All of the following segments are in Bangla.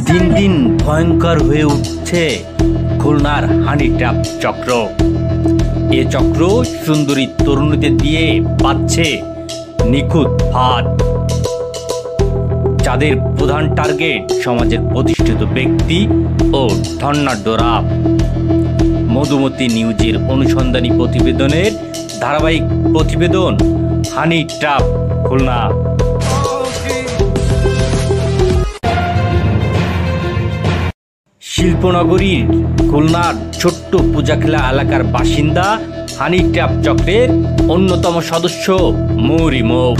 দিন দিন ভয়ঙ্কর হয়ে উঠছে খুলনার হানি ট্র্যাপ চক্র। এ চক্র সুন্দরী তরুণীদের দিয়ে পাচ্ছে নিখুঁত ফাঁদ, যাদের প্রধান টার্গেট সমাজের প্রতিষ্ঠিত ব্যক্তি ও ধনাঢ্যরা। মধুমতি নিউজের অনুসন্ধানী প্রতিবেদনের ধারাবাহিক প্রতিবেদন হানি ট্র্যাপ খুলনা। শিল্পনগরীর খুলনার ছোট্ট পূজাখেলা এলাকার বাসিন্দা হানি ট্র্যাপ চক্রের অন্যতম সদস্য মৌরিমৌ।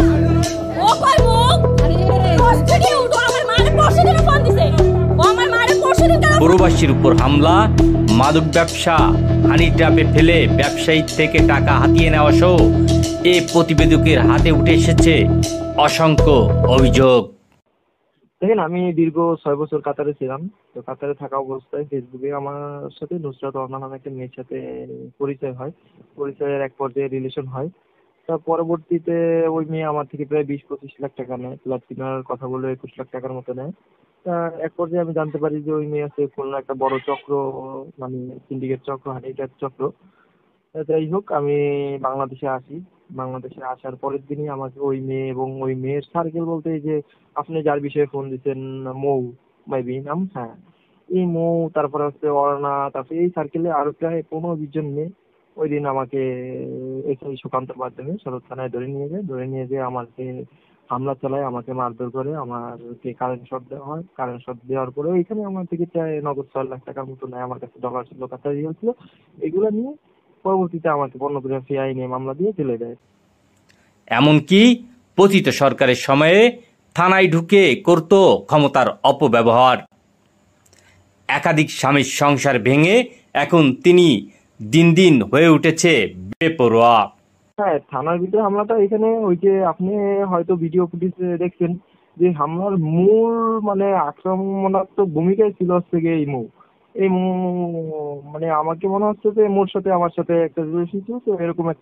প্রবাসীর উপর হামলা, মাদক ব্যবসা, হানি ট্র্যাপে ফেলে ব্যবসায়ী থেকে টাকা হাতিয়ে নেওয়া সহ এ প্রতিবেদকের হাতে উঠে এসেছে অসংখ্য অভিযোগ। দেখেন, আমি দীর্ঘ 6 বছর কাতারে ছিলাম। তো কাতারে থাকা অবস্থায় ফেসবুকে আমার সাথে নুসরাত অর্ণা নামে একটা মেয়ের সাথে পরিচয় হয়। পরিচয়ের এক পর্যায়ে রিলেশন হয়। তার পরবর্তীতে ওই মেয়ে আমার থেকে প্রায় 20-25 লাখ টাকা নেয়, প্লাটিনার কথা বলে 21 লাখ টাকার মতো নেয়। তা এক পর্যায়ে আমি জানতে পারি যে ওই মেয়ে আছে খুলনা একটা বড় চক্র, মানে সিন্ডিকেট চক্র, হানি ট্র্যাপ চক্র। যাই হোক, আমি বাংলাদেশে আসি। বাংলাদেশে আসার পরের দিনই আমাকে ওই মেয়ে এবং ওই মেয়ের সার্কেল বলতে, এই যে আপনি যার বিষয়ে ফোন দিচ্ছেন, মৌ মেবি নাম, হ্যাঁ, এই মৌ, তারপরে হচ্ছে অর্ণা, তারপরে এই সার্কেলে আরো প্রায় 15-20 জন মেয়ে ওই দিন আমাকে এসআই সুকান্তের মাধ্যমে সদর থানায় ধরে নিয়ে যেয়ে আমাকে হামলা চালায়, আমাকে মারধর করে, আমাকে কারেন্ট শট দেওয়া হয়। কারেন্ট শট দেওয়ার পরে ওইখানে আমার থেকে প্রায় নগদ 6 লাখ টাকার মতো নেয়। আমার কাছে ডলার ছিল, কাতার রিয়াল ছিল। এগুলো নিয়ে পরবর্তীতে আমাকে পর্নোগ্রাফি আইনে মামলা দিয়ে ফেলে দেয়। এমনকি পতিত সরকারের সময়ে থানায় ঢুকে করত ক্ষমতার অপব্যবহার। একাধিক স্বামীর সংসার ভেঙে এখন তিনি দিন দিন হয়ে উঠেছে বেপরোয়া। হ্যাঁ, থানার ভিতরে হামলাটা এখানে ওই যে আপনি হয়তো ভিডিও ফুটেজ দেখছেন যে হামলার মূল মানে আক্রমণাত্মক ভূমিকায় ছিল হচ্ছে গিয়ে এই মৌ মানে আমাকে মনে হচ্ছে যে মোর সাথে আমার সাথে একটা রিলেশন ছিল, তো এরকম একটা